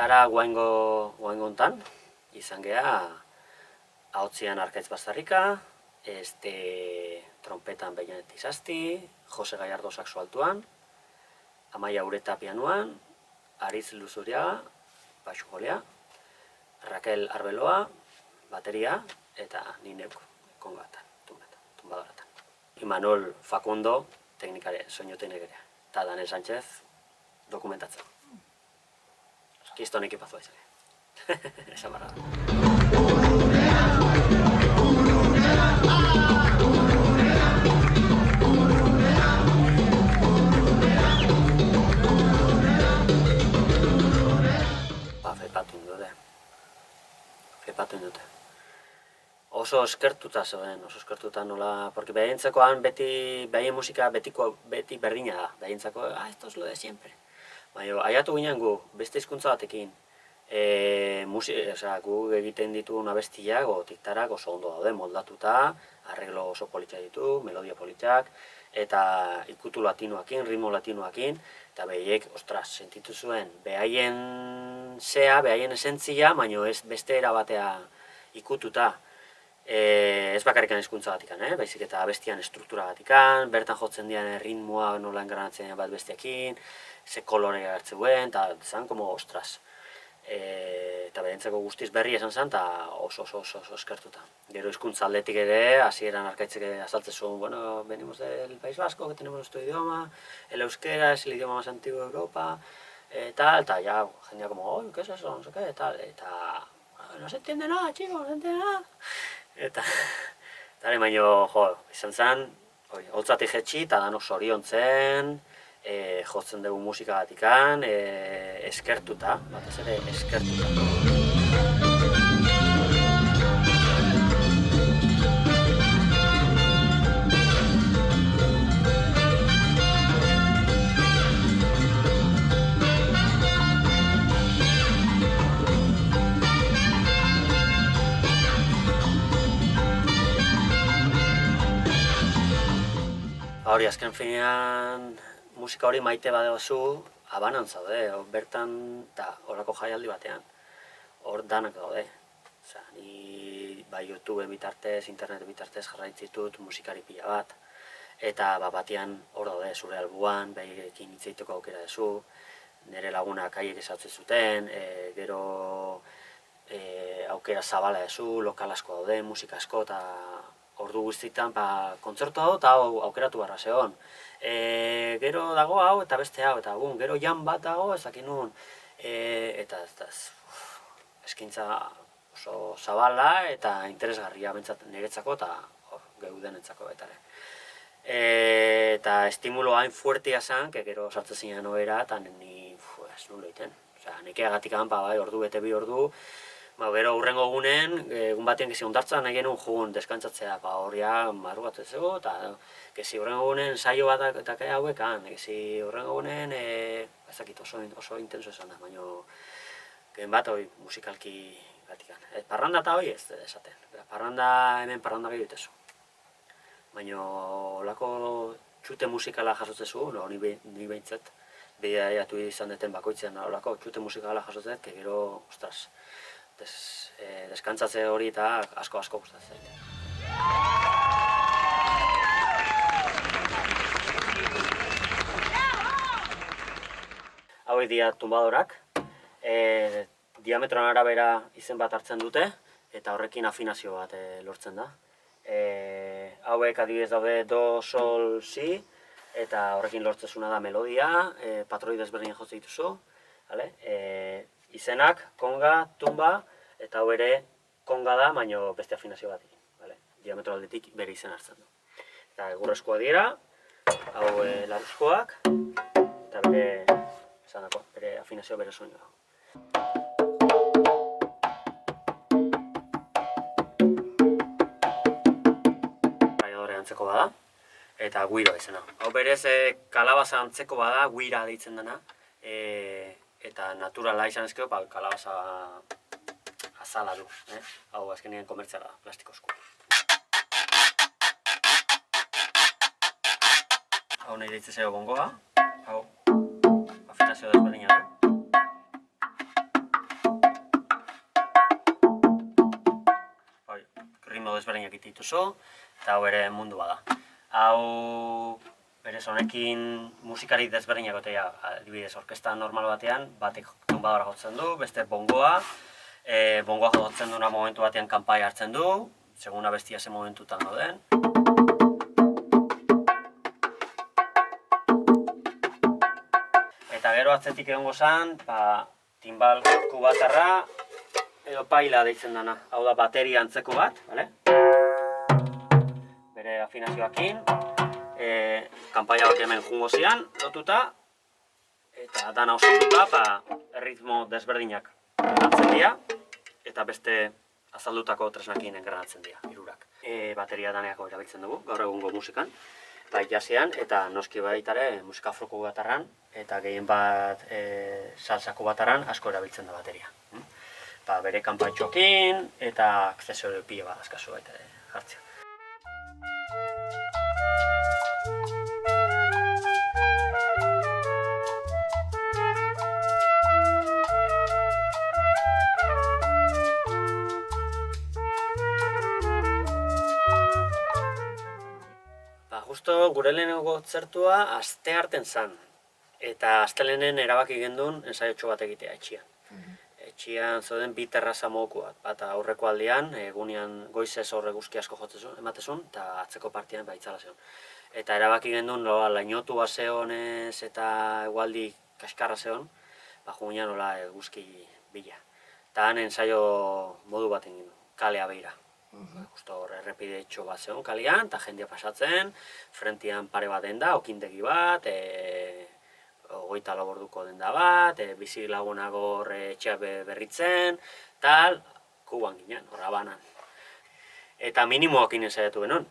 Ara guaingo hontan, izan geha, ahotzian Arkaitz Baztarrika, trompetan Beñanet Izasti, Jose Gallardo saxo altuan, Amaia Ureta pianuan, Aritz Luzuriaga, baxu jolea, Raquel Arbeloa, bateria, eta ni neuk, kongatan, tumbadoratan. Imanol Facundo, teknikare, soinu teknikarea, eta Daniel Sánchez, dokumentatzen. Kiston ekipazua izan. Esan barra. Fepatu dute. Oso eskertuta zeuden, nola, porque behaintzakoan behaien musika beti berdina da. Behaintzako, esto es lo de siempre. Baina, aiatu ginen gu, beste hizkuntza batekin. Gu egiten ditugun abestiak, tiktarak oso ondo daude, moldatuta, arreglo oso politxak ditu, melodia politxak, eta ikutu latinoakin, ritmo latinoakin, eta behiek, ostras, sentitu zuen, behaien esentzia, baina ez beste erabatea ikututa. Ez bakarrikan hizkuntza batikan, baizik eta abestian struktura batikan, bertan jotzen dian ritmoa nola engranatzen bat bestiakin, ze kolore hartzeuen, eta zan, como, ostras. Eta berentzako guztiz berri esan zen, eta oso eskertuta. Gero hizkuntza aldetik ere, hasieran Arkaitzek azaltzen zuen, bueno, venimos del País Vasco, que tenemos nuestro idioma, el euskera es el idioma más antiguo de Europa, eta ya, jendea como, oye, ¿qué es eso? No sé qué, tal, eta, no se entiende nada, chicos, no se entiende nada. Eta baino, izan zen, holtzatik jetxi, eta danok zoriontzen, jotzen dugu musika batikan, eskertuta, batez ere eskertuta. Hori, azken finean, musika hori maite badeozu, Habanan zaude, bertan, eta horako jaialdi batean, hor danak daude. Ni YouTube bitartez, internet bitartez jarraitzitut musikari pila bat, eta batean hor daude, zure albuan, behirekin hitzeiteko aukera duzu, nire lagunak haiek esautzen zuten, gero aukera zabala duzu, lokal asko daude, musika asko, eta ordu guztietan kontzertu hau eta aukeratu barra zegoen. Gero dago hau eta beste hau, eta gero jan bat dago ezakin nuen. Eta eskintza oso zabala eta interesgarria bentsat niretzako eta geudenentzako baita ere. Eta estimulo hain fuertea zen, gero sartzen zinean ohera eta ni ez nuen egiten. Nik egatik ordu bete bi ordu, gero hurrengo egunen, egun batean gezi ondartzan nahi genuen jugun deskantzatzea, horria marrugatu ez ego, eta gezi hurrengo egunen saio bat eta kai hauekan, gezi hurrengo egunen, ezakit oso intenso esan da, baina gen bat hori musikalki gatikan. Parranda eta hori ez esaten, hemen parranda gehiago itezu. Baina olako txute musikala jasotzezu, ni behintzat, bidaiatu izan deten bakoitzen olako txute musikala jasotzet, gero, ostras, deskantzatze hori eta asko gustatzen. Hauek dira tumbadorak, diametroan arabera izen bat hartzen dute, eta horrekin afinazio bat lortzen da. Hauek adibidez daude do, sol, si, eta horrekin lortzezuna da melodia, patroi desberdin jotzen dituzu, izenak, konga, tumba, eta hau ere konga da, baina beste afinazio bat egin. Diametro aldetik bere izen hartzen du. Eta egurrezkoak dira, hau larruzkoak, eta bere afinazio bere soinua. Baiadore antzeko bada, eta guiro izena. Hau berez kalabaza antzeko bada, guira deitzen dena, eta naturala izan ezkero, kalabaza azala du. Hau azkenean komertziala da, plastikozkoa. Hau nahi deitzen zego bongoa, hau afinazio desberdina du. desberdinak dituzu, eta hau ere mundu bada. Hau, berez honekin musikari desberdinak gotea, adibidez, orkesta normal batean, batek tonbadora jotzen du, beste bongoa, bongoa jotzen duena momentu batean kanpai hartzen du, segun abestia ze momentutan dauden. Eta gero atzetik egongo zen, timbal kubatarra, edo paila deitzen dana. Hau da bateria antzeko bat, bale? Bere afinazioakin, kanpaia bat hemen jungo zian, lotuta, eta dana osatuta, erritmo desberdinak engranatzen dira, eta beste azaldutako tresnakin engranatzen dira, hirurak. Bateria daneako erabiltzen dugu, gaur egungo musikan, bai jazzean, eta noski baitare musika afroko batarran, eta gehien bat salsako batarran asko erabiltzen da bateria. Bere kanpaitxokin eta akzesorio pila bat askazu baita jartzea. Justo gure lehenengo kontzertua astearten zan. Eta astelehenen erabaki gendun ensaiotxo bat egitea etxian. Etxian zeuden bi terraza moduko bat. Bata aurreko aldean, egunean goizez horre guzki asko ematezun, eta atzeko partian baitzala zeon. Eta erabaki gendun lainotua zeonez eta egualdi kaskarra zeon, jugunean guzki bila. Eta han ensaio modu bat egin, kalea behira. Justo hor errepide etxo bat zeon kalean, eta jendea pasatzen, frentian pare bat denda, okindegi bat, 24 orduko denda bat, bizi lagunak hor etxea berritzen, tal, kuban ginen, horra banan. Eta minimoakin ensaiatu benon.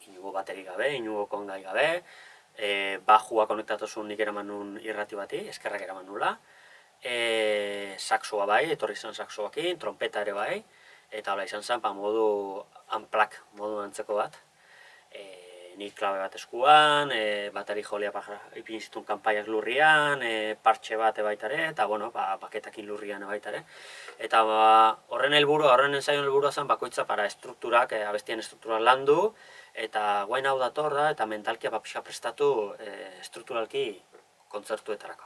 Inugo baterik gabe, inugo kongai gabe, bajua konektatuzun nik eraman nun irrati bati, eskerrak eraman nula, saxoa bai, etorri zen saxoakin, trompeta ere bai, eta hola izan zen, modu unplug, modu antzeko bat. Nik klabe bat eskuan, bateri jolea ipin zituen kanpaiak lurrian, partxe bat ebaitare, eta baketakin lurrian ebaitare. Eta horren ensaion helburua zen bakoitza para estrukturak, abestien estrukturak landu, eta guain hau dator da, eta mentalkia pixka prestatu estrukturalki kontzertuetarako.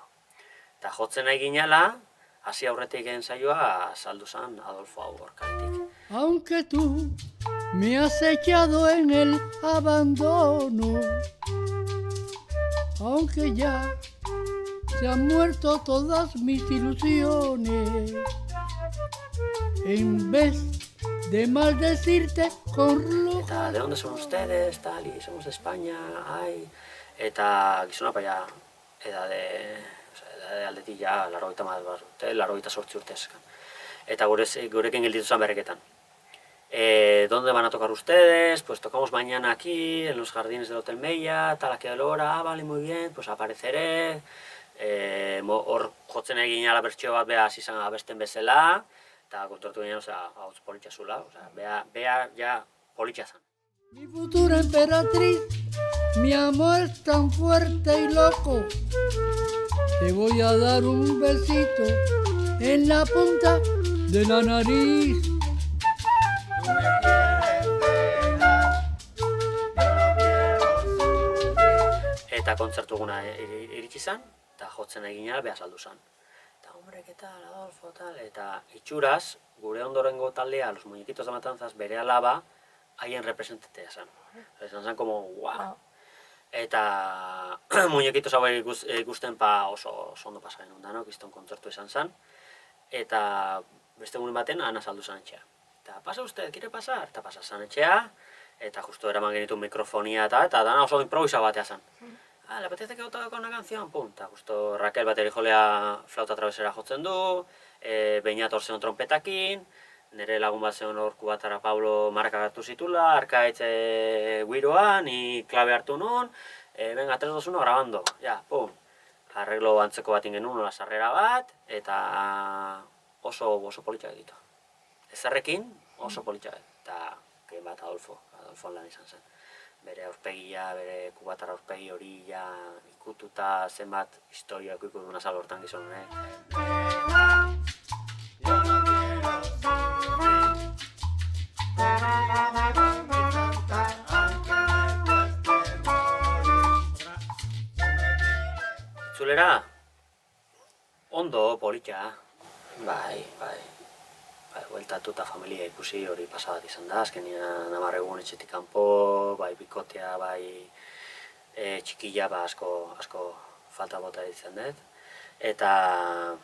Eta jotzen nahi ginela, hasi aurretik ensaioa saldu zen Adolfo hau orkaretik. Aunque tú me has echado en el abandono, aunque ya se han muerto todas mis ilusiones, en vez de maldecirte con locura. Eta, ¿de dónde son ustedes? Tal, y somos de España, ai. Eta gizona paia edade aldetik ja, 88 urte eskan. Eta gurekin gelditu zen berreketan. ¿Dónde van a tocar ustedes? Pues tocamos mañana aquí, en los jardines del Hotel Mella, tal, a qué hora, vale, muy bien, pues apareceré. Hor jotzen egin ala bertxio bat beha hasi zen abesten bezala, eta kontortu ginen, hautz politxa zula, beha ja politxa zen. Mi futura emperatriz, mi amor es tan fuerte y loco, te voy a dar un besito en la punta de la nariz. Eta kontzertu eguna iritsi zen, eta jotzen egin ala beha saldu zen. Eta hombrek eta Adolfo tal, eta itxuraz, gure ondorengo taldea, Los Muñequitos de Matanzas, bere alaba, haien representatea zen. Esan zen, como, wow. Eta Muñequitos hau ikusten oso ondo pasa genuen danok, izton kontzertu izan zen. Eta beste egunen baten, ana saldu zen etxea. Eta, pasa usted, quiere pasar? Eta pasa zen etxea, eta justu eraman genitu mikrofonia eta dana oso improvisa batea zen. ¿Le apetece que yo toque una canción? Pum, eta justu Raquel bateri jolea flauta travesera jotzen du, Beñat hor zeon trompetakin, nire lagun bat zeon hor kubatara Pablo marka hartu zitula, Arkaitz guiroa, ni klabe hartu nun, venga, 3, 2, 1, grabando, ja, pum. Arreglo antzeko bat ingen nun, sarrera bat, eta oso politxak ditu. Ezerrekin oso politxak, eta gehien bat Adolfo lan izan zen. Bere aurpegia, bere kubatara aurpegi hori ikututa zenbat historiak ikutuna sal hortan gizon, Itzulera, ondo, polita. Bai, bueltatu eta familia ikusi hori pasabat izan da, azkenean 10 egun etxetik kanpo, bai bikotea, bai txikila asko falta bota izan dut. Eta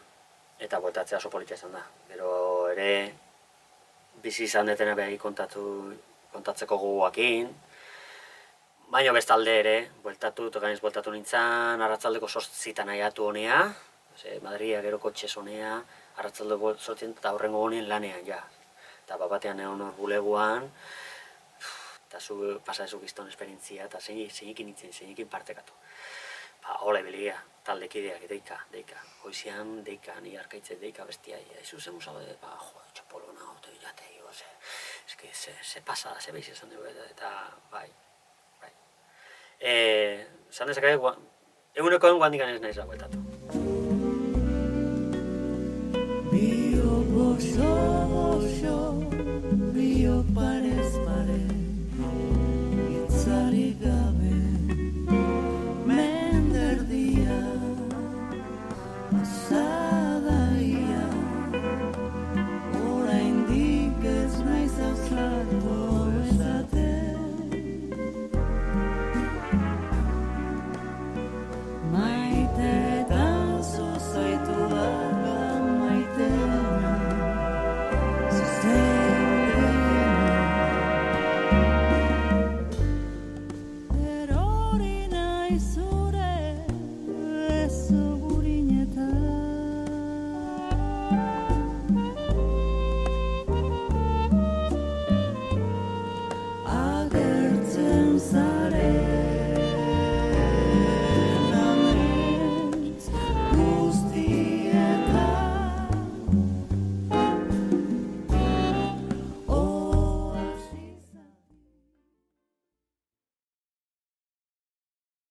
bueltatzea oso polita izan da. Gero ere, bizi izan detena behar kontatzeko gogoakin, baina bestalde ere, bueltatu nintzen, arratzaldeko 8 aiatu honea, Madria gero kotxez honea, arratzaldeko 8 eta horrengo honien lanean, ja. Eta batean egon hor buleguan, eta zu pasadezu gizton esperientzia, eta zeinekin partekatu. Hola ibilia, taldekideak deika. Goizian deika, ni arkaitzet deika bestia. Izu zen musau, txapolona, jate, eske, ze pasada, ze behiz esan dugu, eta bai. Zan dezakare, eguneko guandikan ez nahiz dagoetatu. Bio gozo, bio parez.